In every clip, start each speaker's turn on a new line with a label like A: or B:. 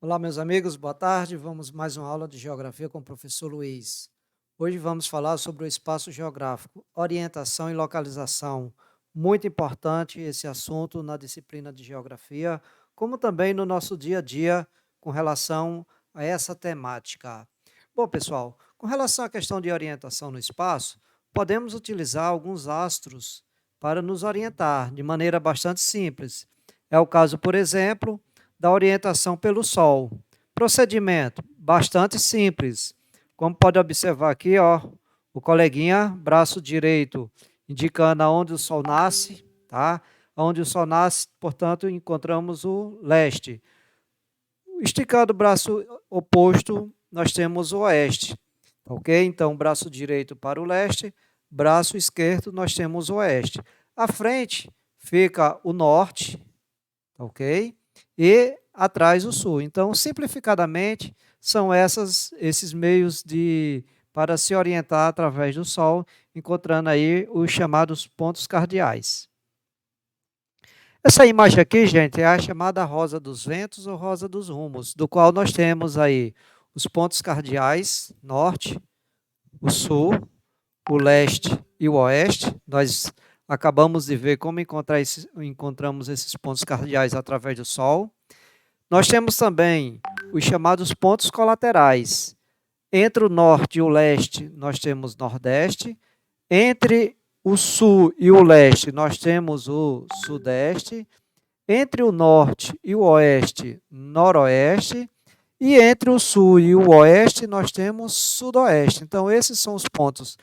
A: Olá, meus amigos, boa tarde. Vamos mais uma aula de Geografia com o professor Luiz. Hoje vamos falar sobre o espaço geográfico, orientação e localização. Muito importante esse assunto na disciplina de Geografia, como também no nosso dia a dia com relação a essa temática. Bom, pessoal, com relação à questão de orientação no espaço, podemos utilizar alguns astros para nos orientar de maneira bastante simples. É o caso, por exemplo, da orientação pelo Sol. Procedimento bastante simples. Como pode observar aqui, ó, o coleguinha, braço direito, indicando aonde o Sol nasce, tá? Onde o Sol nasce, portanto, encontramos o leste. Esticando o braço oposto, nós temos o oeste, ok? Então, braço direito para o leste, braço esquerdo, nós temos o oeste. À frente fica o norte, ok? E atrás o sul. Então, simplificadamente, são esses meios para se orientar através do Sol, encontrando aí os chamados pontos cardeais. Essa imagem aqui, gente, é a chamada rosa dos ventos ou rosa dos rumos, do qual nós temos aí os pontos cardeais, norte, o sul, o leste e o oeste. Nós acabamos de ver como encontramos esses pontos cardeais através do Sol. Nós temos também os chamados pontos colaterais. Entre o norte e o leste, nós temos nordeste. Entre o sul e o leste, nós temos o sudeste. Entre o norte e o oeste, noroeste. E entre o sul e o oeste, nós temos sudoeste. Então, esses são os pontos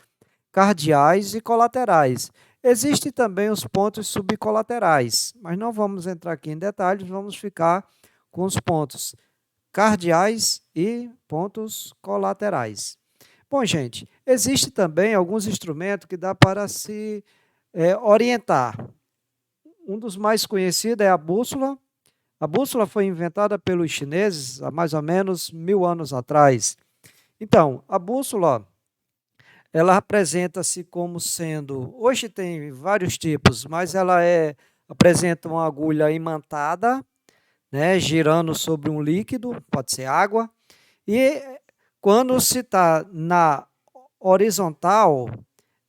A: cardeais e colaterais. Existem também os pontos subcolaterais, mas não vamos entrar aqui em detalhes, vamos ficar com os pontos cardeais e pontos colaterais. Bom, gente, existe também alguns instrumentos que dá para se orientar. Um dos mais conhecidos é a bússola. A bússola foi inventada pelos chineses há mais ou menos 1000 anos atrás. Então, a bússola, ela apresenta-se como sendo, hoje tem vários tipos, mas ela apresenta uma agulha imantada, né, girando sobre um líquido, pode ser água, e quando se está na horizontal,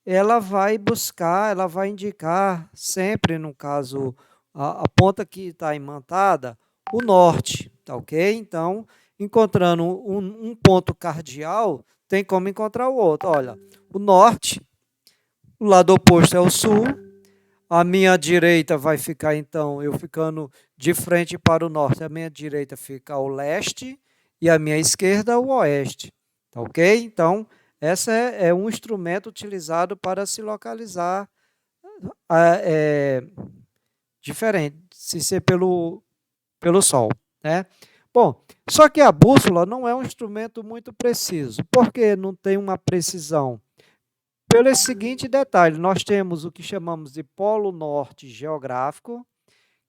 A: ela vai buscar, ela vai indicar sempre, no caso, a ponta que está imantada, o norte, tá ok? Então, encontrando um ponto cardeal, tem como encontrar o outro. Olha, o norte, o lado oposto é o sul, a minha direita vai ficar, então, eu ficando de frente para o norte, a minha direita fica ao leste e a minha esquerda o oeste, tá ok? Então, esse é um instrumento utilizado para se localizar diferente, se ser pelo Sol, né? Bom, só que a bússola não é um instrumento muito preciso. Por que não tem uma precisão? Pelo seguinte detalhe, nós temos o que chamamos de Polo Norte geográfico,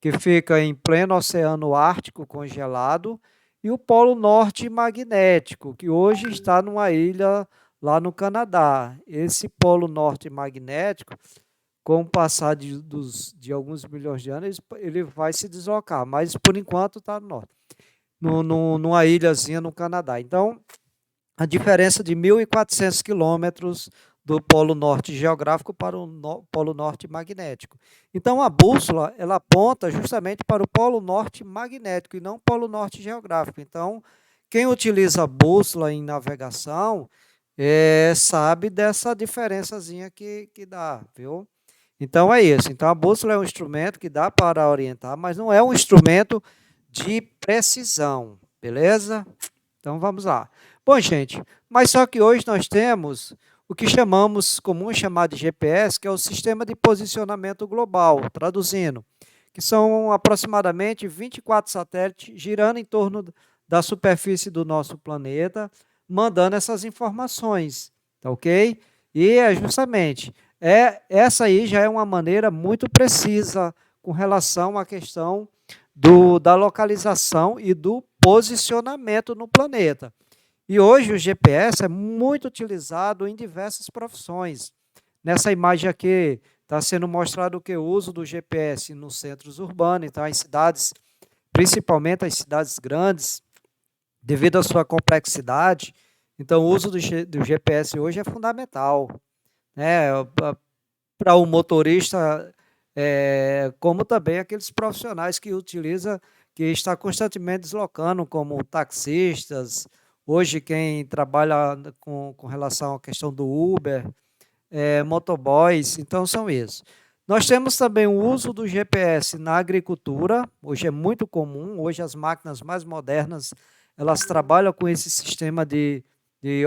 A: que fica em pleno Oceano Ártico congelado, e o Polo Norte magnético, que hoje está numa ilha lá no Canadá. Esse Polo Norte magnético, com o passar de alguns milhões de anos, ele vai se deslocar, mas por enquanto está no norte, numa ilhazinha no Canadá. Então, a diferença de 1.400 quilômetros do Polo Norte geográfico para o Polo Norte magnético. Então, a bússola, ela aponta justamente para o Polo Norte magnético e não o Polo Norte geográfico. Então, quem utiliza a bússola em navegação sabe dessa diferençazinha que dá, viu? Então, é isso. Então, a bússola é um instrumento que dá para orientar, mas não é um instrumento de precisão, beleza? Então, vamos lá. Bom, gente, mas só que hoje nós temos o que chamamos, comum chamar de GPS, que é o Sistema de Posicionamento Global, traduzindo, que são aproximadamente 24 satélites girando em torno da superfície do nosso planeta, mandando essas informações, tá ok? E é justamente, essa aí já é uma maneira muito precisa com relação à questão da localização e do posicionamento no planeta. E hoje o GPS é muito utilizado em diversas profissões. Nessa imagem aqui está sendo mostrado o uso do GPS nos centros urbanos, então as cidades, principalmente as cidades grandes, devido à sua complexidade, então o uso do GPS hoje é fundamental, né, para o motorista, como também aqueles profissionais que está constantemente deslocando, como taxistas, hoje quem trabalha com relação à questão do Uber, motoboys, então são esses. Nós temos também o uso do GPS na agricultura, hoje é muito comum, hoje as máquinas mais modernas, elas trabalham com esse sistema de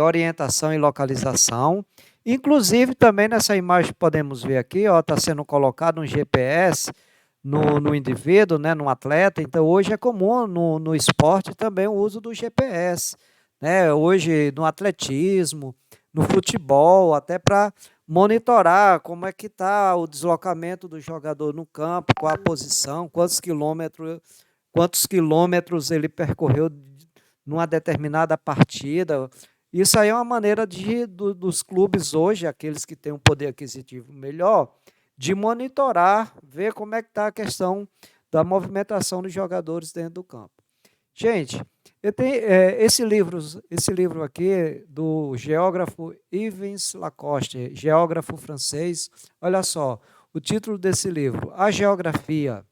A: orientação e localização. Inclusive, também nessa imagem que podemos ver aqui, está sendo colocado um GPS no indivíduo, né, no atleta. Então, hoje é comum no esporte também o uso do GPS, né? Hoje, no atletismo, no futebol, até para monitorar como é que está o deslocamento do jogador no campo, qual a posição, quantos quilômetros ele percorreu numa determinada partida. Isso aí é uma maneira dos clubes hoje, aqueles que têm um poder aquisitivo melhor, de monitorar, ver como é que está a questão da movimentação dos jogadores dentro do campo. Gente, eu tenho, esse livro aqui do geógrafo Yves Lacoste, geógrafo francês. Olha só, o título desse livro, A Geografia.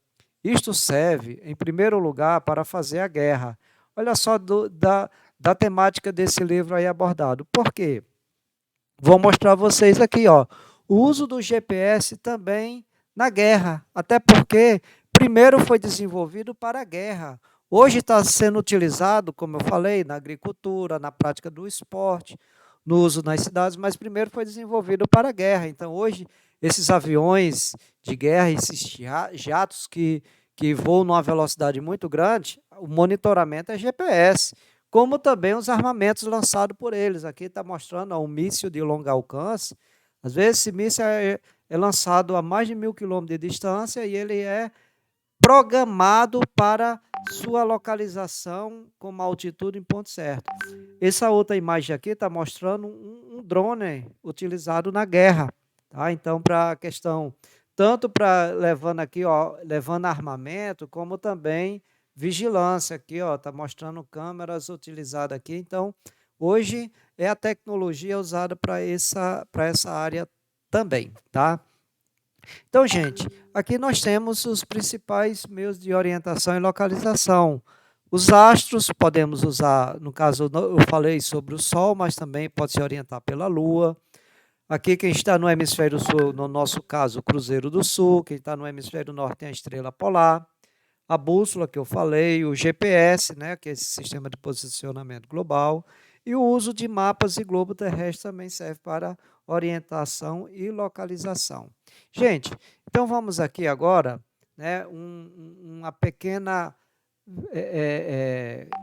A: Isto serve, em primeiro lugar, para fazer a guerra. Olha só da temática desse livro aí abordado. Por quê? Vou mostrar a vocês aqui, ó, o uso do GPS também na guerra, até porque primeiro foi desenvolvido para a guerra. Hoje está sendo utilizado, como eu falei, na agricultura, na prática do esporte, no uso nas cidades, mas primeiro foi desenvolvido para a guerra. Então, hoje, esses aviões de guerra, esses jatos que voam numa velocidade muito grande, o monitoramento é GPS, como também os armamentos lançados por eles. Aqui está mostrando um míssil de longo alcance. Às vezes, esse míssil é lançado a mais de 1.000 quilômetros de distância e ele é programado para sua localização com uma altitude em ponto certo. Essa outra imagem aqui está mostrando um drone utilizado na guerra. Tá? Então, para a questão, tanto para levando aqui, ó, levando armamento, como também vigilância aqui, ó, está mostrando câmeras utilizadas aqui. Então, hoje é a tecnologia usada para essa área também, tá? Então, gente, aqui nós temos os principais meios de orientação e localização. Os astros podemos usar, no caso eu falei sobre o Sol, mas também pode se orientar pela Lua. Aqui quem está no hemisfério sul, no nosso caso, o Cruzeiro do Sul, quem está no hemisfério norte tem a estrela polar, a bússola que eu falei, o GPS, né, que é esse sistema de posicionamento global, e o uso de mapas e globo terrestre também serve para orientação e localização. Gente, então vamos aqui agora, né, uma pequena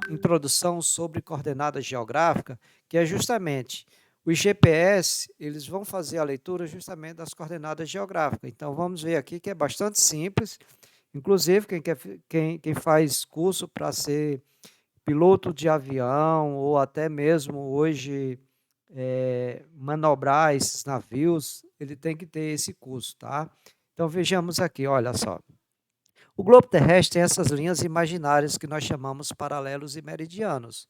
A: introdução sobre coordenada geográfica, que é justamente os GPS, eles vão fazer a leitura justamente das coordenadas geográficas. Então, vamos ver aqui que é bastante simples. Inclusive, quem faz curso para ser piloto de avião ou até mesmo hoje manobrar esses navios, ele tem que ter esse curso, tá? Então, vejamos aqui, olha só. O globo terrestre tem essas linhas imaginárias que nós chamamos paralelos e meridianos,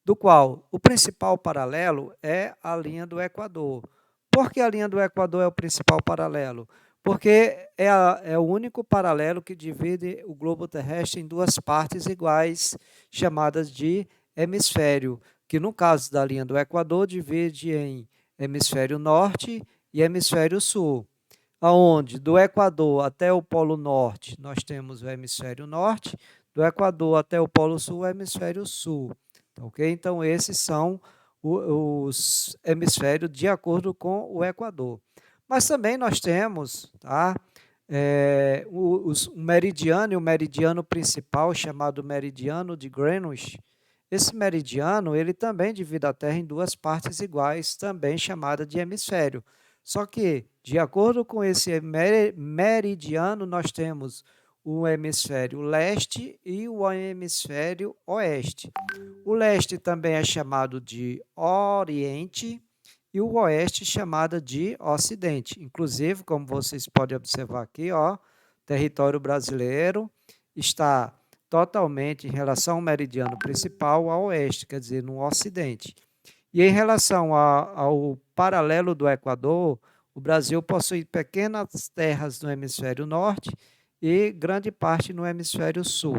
A: do qual o principal paralelo é a linha do Equador. Por que a linha do Equador é o principal paralelo? Porque é o único paralelo que divide o globo terrestre em duas partes iguais, chamadas de hemisfério, que no caso da linha do Equador divide em hemisfério norte e hemisfério sul. Aonde do Equador até o Polo Norte nós temos o hemisfério norte, do Equador até o Polo Sul, o hemisfério sul. Ok? Então, esses são os hemisférios de acordo com o Equador. Mas também nós temos, tá, o meridiano, e o meridiano principal, chamado meridiano de Greenwich. Esse meridiano, ele também divide a Terra em duas partes iguais, também chamada de hemisfério. Só que, de acordo com esse meridiano, nós temos o hemisfério leste e o hemisfério oeste. O leste também é chamado de Oriente e o oeste chamado de Ocidente. Inclusive, como vocês podem observar aqui, ó, território brasileiro está totalmente em relação ao meridiano principal a oeste, quer dizer, no ocidente. E em relação ao paralelo do Equador, o Brasil possui pequenas terras no hemisfério norte e grande parte no hemisfério sul.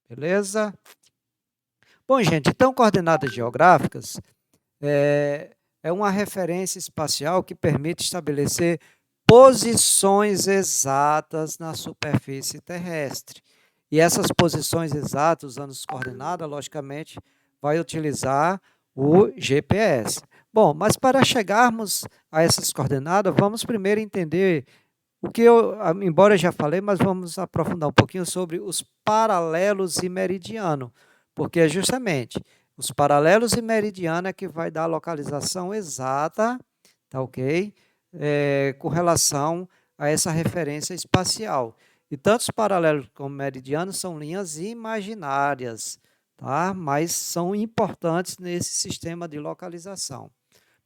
A: Beleza? Bom, gente, então coordenadas geográficas é uma referência espacial que permite estabelecer posições exatas na superfície terrestre. E essas posições exatas, usando as coordenadas, logicamente, vai utilizar o GPS. Bom, mas para chegarmos a essas coordenadas, vamos primeiro entender o que embora eu já falei, mas vamos aprofundar um pouquinho sobre os paralelos e meridiano, porque é justamente os paralelos e meridiano é que vai dar a localização exata, tá ok? Com relação a essa referência espacial. E tanto os paralelos como meridianos são linhas imaginárias, tá? Mas são importantes nesse sistema de localização.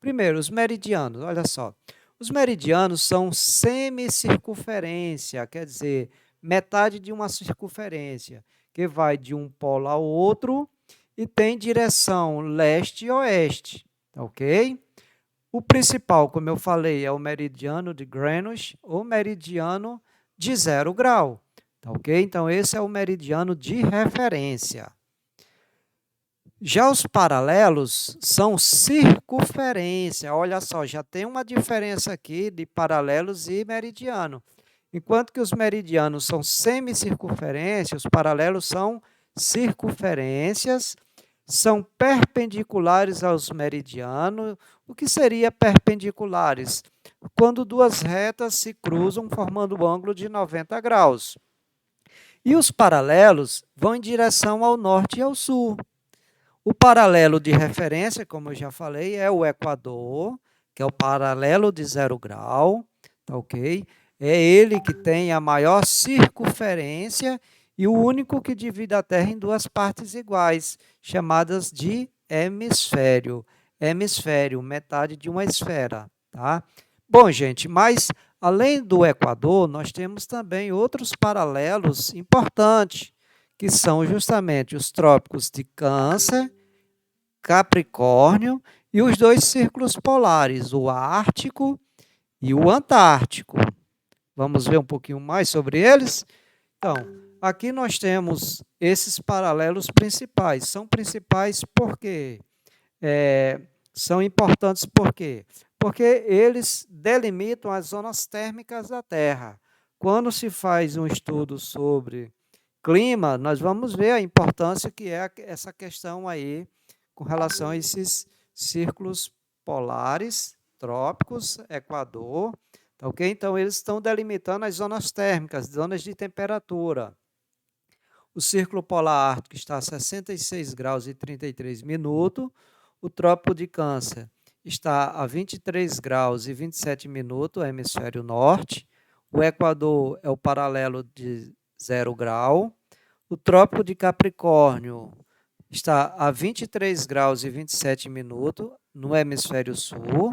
A: Primeiro, os meridianos, olha só. Os meridianos são semicircunferência, quer dizer, metade de uma circunferência, que vai de um polo ao outro e tem direção leste e oeste, tá ok? O principal, como eu falei, é o meridiano de Greenwich ou meridiano de 0 grau, tá ok? Então, esse é o meridiano de referência. Já os paralelos são circunferência. Olha só, já tem uma diferença aqui de paralelos e meridiano. Enquanto que os meridianos são semicircunferência, os paralelos são circunferências, são perpendiculares aos meridianos. O que seria perpendiculares? Quando duas retas se cruzam formando um ângulo de 90 graus. E os paralelos vão em direção ao norte e ao sul. O paralelo de referência, como eu já falei, é o Equador, que é o paralelo de 0 grau, tá ok? É ele que tem a maior circunferência e o único que divide a Terra em duas partes iguais, chamadas de hemisfério. Hemisfério, metade de uma esfera, tá? Bom, gente, mas além do Equador, nós temos também outros paralelos importantes, que são justamente os trópicos de Câncer, Capricórnio e os dois círculos polares, o Ártico e o Antártico. Vamos ver um pouquinho mais sobre eles? Então, aqui nós temos esses paralelos principais. São principais porque são importantes por quê? Porque eles delimitam as zonas térmicas da Terra. Quando se faz um estudo sobre clima, nós vamos ver a importância que é essa questão aí com relação a esses círculos polares, trópicos, Equador, tá ok? Então, eles estão delimitando as zonas térmicas, zonas de temperatura. O círculo polar ártico está a 66 graus e 33 minutos, o trópico de Câncer está a 23 graus e 27 minutos, hemisfério norte, o Equador é o paralelo de 0 grau, o trópico de Capricórnio está a 23 graus e 27 minutos no hemisfério sul,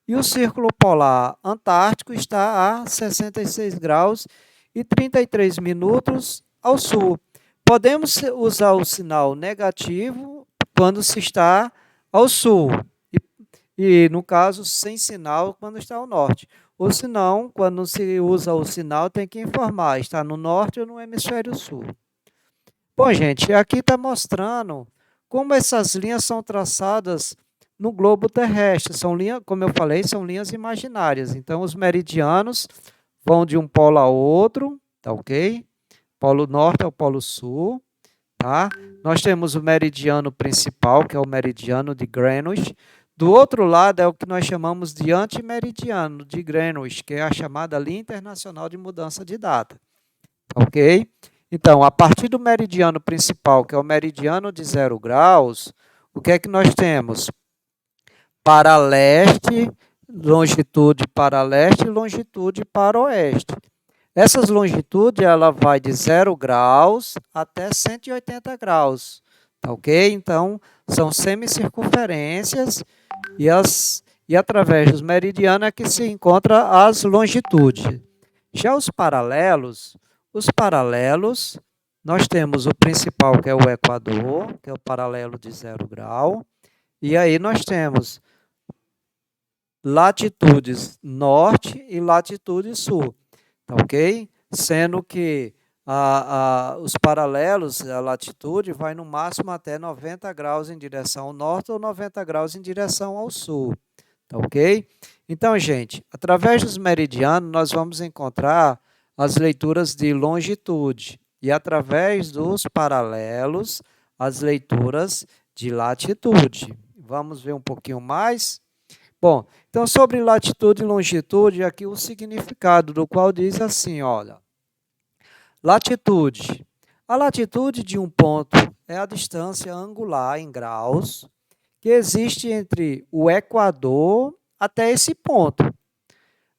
A: e o círculo polar antártico está a 66 graus e 33 minutos ao sul. Podemos usar o sinal negativo quando se está ao sul, e no caso, sem sinal quando está ao norte. Ou se não, quando se usa o sinal, tem que informar, está no norte ou no hemisfério sul. Bom, gente, aqui está mostrando como essas linhas são traçadas no globo terrestre. São linhas, como eu falei, são linhas imaginárias. Então, os meridianos vão de um polo ao outro, tá ok? Polo norte ao polo sul, tá? Nós temos o meridiano principal, que é o meridiano de Greenwich. Do outro lado é o que nós chamamos de antimeridiano de Greenwich, que é a chamada Linha Internacional de Mudança de Data, ok? Então, a partir do meridiano principal, que é o meridiano de 0 graus, o que é que nós temos? Para leste, longitude para leste e longitude para oeste. Essas longitudes, ela vai de 0 graus até 180 graus, tá ok? Então, são semicircunferências e através dos meridianos é que se encontra as longitudes. Já os paralelos nós temos o principal, que é o Equador, que é o paralelo de 0 grau, e aí nós temos latitudes norte e latitude sul, tá ok? Sendo que os paralelos, a latitude vai no máximo até 90 graus em direção ao norte ou 90 graus em direção ao sul, tá ok? Então, gente, através dos meridianos, nós vamos encontrar as leituras de longitude e através dos paralelos, as leituras de latitude. Vamos ver um pouquinho mais? Bom, então sobre latitude e longitude, aqui o significado do qual diz assim, olha, latitude. A latitude de um ponto é a distância angular em graus que existe entre o Equador até esse ponto.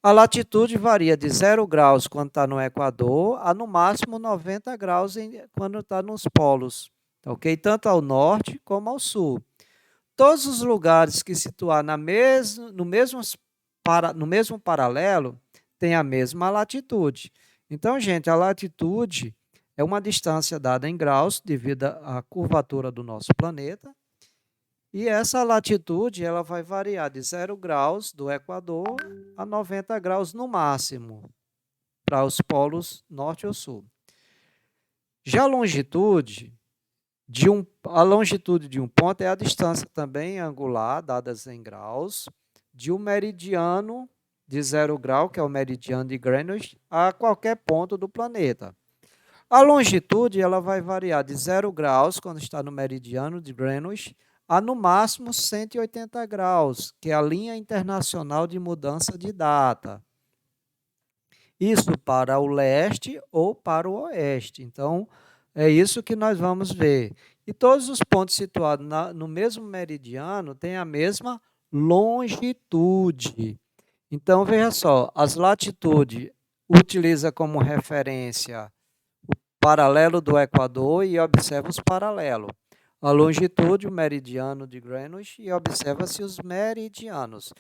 A: A latitude varia de 0 graus quando está no Equador a no máximo 90 graus quando está nos polos, ok? Tanto ao norte como ao sul. Todos os lugares que situar no mesmo paralelo têm a mesma latitude. Então, gente, a latitude é uma distância dada em graus devido à curvatura do nosso planeta. E essa latitude ela vai variar de 0 graus do Equador a 90 graus no máximo, para os polos norte ou sul. Já a longitude de um ponto é a distância também angular, dadas em graus, de um meridiano de 0 grau, que é o meridiano de Greenwich, a qualquer ponto do planeta. A longitude ela vai variar de 0 graus, quando está no meridiano de Greenwich, a no máximo 180 graus, que é a linha internacional de mudança de data. Isso para o leste ou para o oeste. Então, é isso que nós vamos ver. E todos os pontos situados no mesmo meridiano têm a mesma longitude. Então, veja só, as latitudes utiliza como referência o paralelo do Equador e observa os paralelos. A longitude, o meridiano de Greenwich, e observa-se os meridianos.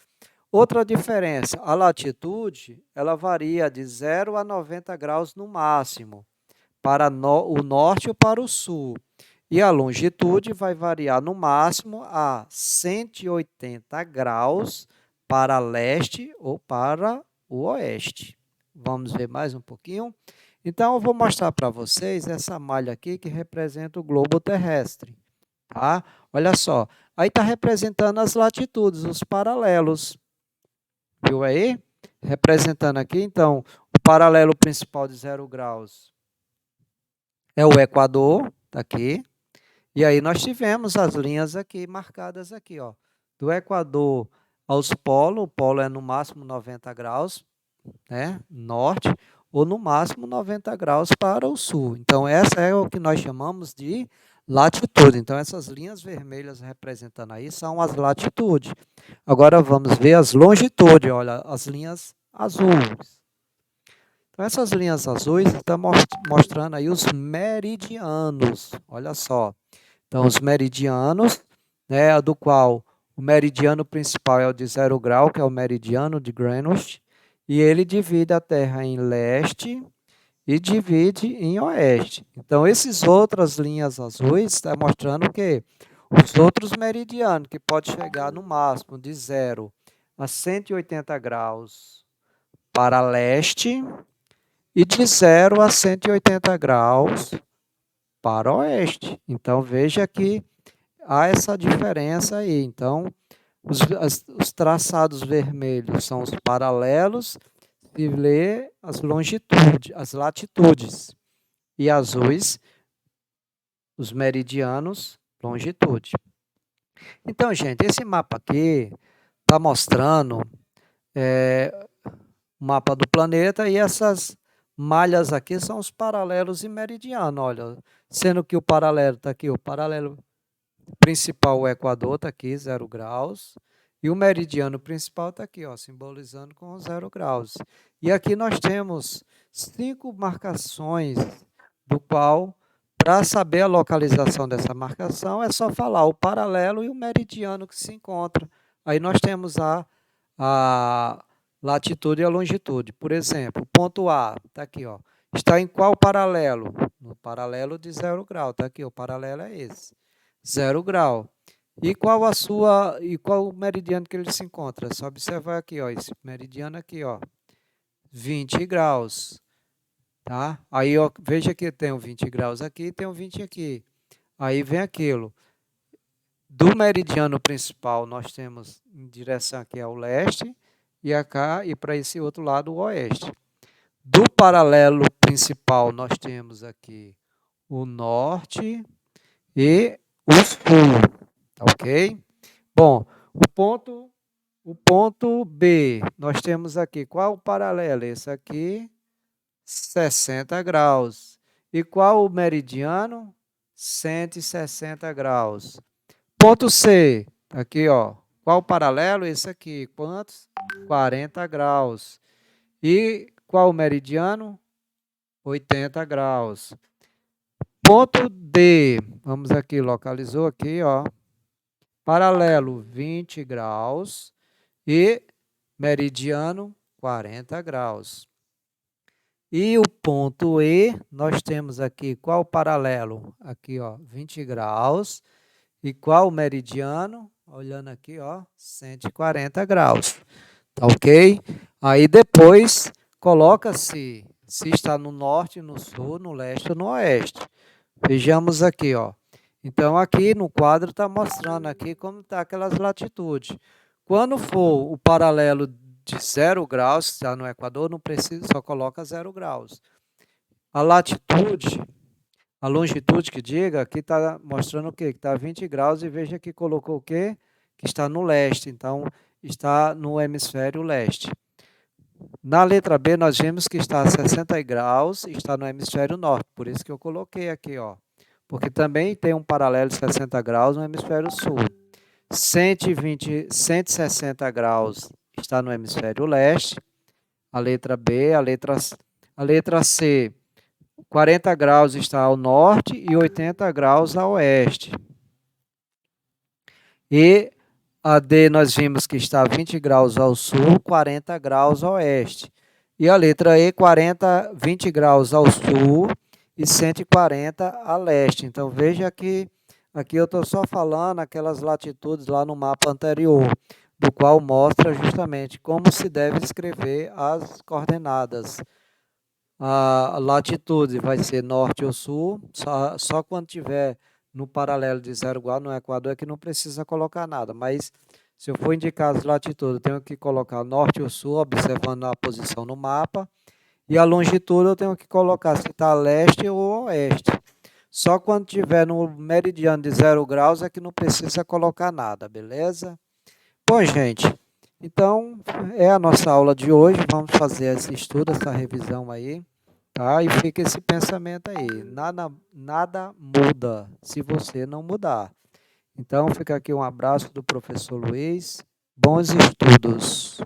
A: Outra diferença, a latitude, ela varia de 0 a 90 graus no máximo, para o norte ou para o sul. E a longitude vai variar no máximo a 180 graus para leste ou para o oeste. Vamos ver mais um pouquinho? Então, eu vou mostrar para vocês essa malha aqui que representa o globo terrestre. Tá? Olha só, aí está representando as latitudes, os paralelos. Viu aí? Representando aqui, então, o paralelo principal de 0 graus é o Equador, está aqui. E aí nós tivemos as linhas aqui, marcadas aqui, ó. Do Equador aos polos, o polo é no máximo 90 graus, né? Norte, ou no máximo 90 graus para o sul. Então, essa é o que nós chamamos de latitude. Então, essas linhas vermelhas representando aí são as latitudes. Agora, vamos ver as longitudes, olha, as linhas azuis. Então, essas linhas azuis estão mostrando aí os meridianos, olha só. Então, os meridianos, né, do qual o meridiano principal é o de 0 grau, que é o meridiano de Greenwich, e ele divide a Terra em leste e divide em oeste. Então, essas outras linhas azuis estão mostrando que os outros meridianos, que pode chegar no máximo de 0 a 180 graus para leste e de 0 a 180 graus para oeste. Então, veja que há essa diferença aí. Então, os traçados vermelhos são os paralelos, se lê as longitudes, as latitudes, e azuis, os meridianos, longitude. Então, gente, esse mapa aqui está mostrando o mapa do planeta e essas malhas aqui são os paralelos e meridianos, olha, sendo que o paralelo está aqui, o paralelo principal, o Equador, está aqui, 0 graus. E o meridiano principal está aqui, ó, simbolizando com 0 graus. E aqui nós temos 5 marcações, do qual, para saber a localização dessa marcação, é só falar o paralelo e o meridiano que se encontra. Aí nós temos a latitude e a longitude. Por exemplo, o ponto A, está aqui, ó, Está em qual paralelo? No paralelo de 0 grau, tá aqui, o paralelo é esse, 0 grau. E qual o meridiano que ele se encontra? É só observar aqui, ó, esse meridiano aqui, ó, 20 graus, tá? Aí, ó, veja que tem um 20 graus aqui, tem um 20 aqui. Aí vem aquilo. Do meridiano principal, nós temos em direção aqui ao leste, e para esse outro lado, o oeste. Do paralelo principal, nós temos aqui o norte e o sul, tá ok? Bom, o ponto B, nós temos aqui, qual o paralelo? Esse aqui, 60 graus. E qual o meridiano? 160 graus. Ponto C, aqui, ó. Qual o paralelo? Esse aqui, quantos? 40 graus. E qual o meridiano? 80 graus. Ponto D, vamos aqui, localizou aqui, ó. Paralelo, 20 graus e meridiano, 40 graus. E o ponto E, nós temos aqui, qual o paralelo? Aqui, ó, 20 graus. E qual o meridiano? Olhando aqui, ó, 140 graus. Tá ok? Aí depois, coloca-se se está no norte, no sul, no leste ou no oeste. Vejamos aqui, ó. Então, aqui no quadro está mostrando aqui como está aquelas latitudes. Quando for o paralelo de 0 graus, que está no Equador, não precisa, só coloca 0 graus. A latitude, a longitude que diga, aqui está mostrando o quê? Que está 20 graus e veja que colocou o quê? Que está no leste, então está no hemisfério leste. Na letra B, nós vimos que está a 60 graus e está no hemisfério norte, por isso que eu coloquei aqui, ó. Porque também tem um paralelo de 60 graus no hemisfério sul. 160 graus está no hemisfério leste, a letra B, a letra C, 40 graus está ao norte e 80 graus a oeste. E a D nós vimos que está 20 graus ao sul, 40 graus a oeste. E a letra E, 20 graus ao sul e 140 a leste. Então, veja que aqui eu estou só falando aquelas latitudes lá no mapa anterior, do qual mostra justamente como se deve escrever as coordenadas. A latitude vai ser norte ou sul, só quando tiver no paralelo de 0 grau no Equador é que não precisa colocar nada, mas se eu for indicar as latitudes, eu tenho que colocar norte ou sul, observando a posição no mapa, e a longitude eu tenho que colocar se está leste ou oeste. Só quando tiver no meridiano de 0 graus é que não precisa colocar nada, beleza? Bom, gente, então é a nossa aula de hoje, vamos fazer esse estudo, essa revisão aí. Tá? E fica esse pensamento aí, nada muda se você não mudar. Então, fica aqui um abraço do professor Luiz, bons estudos.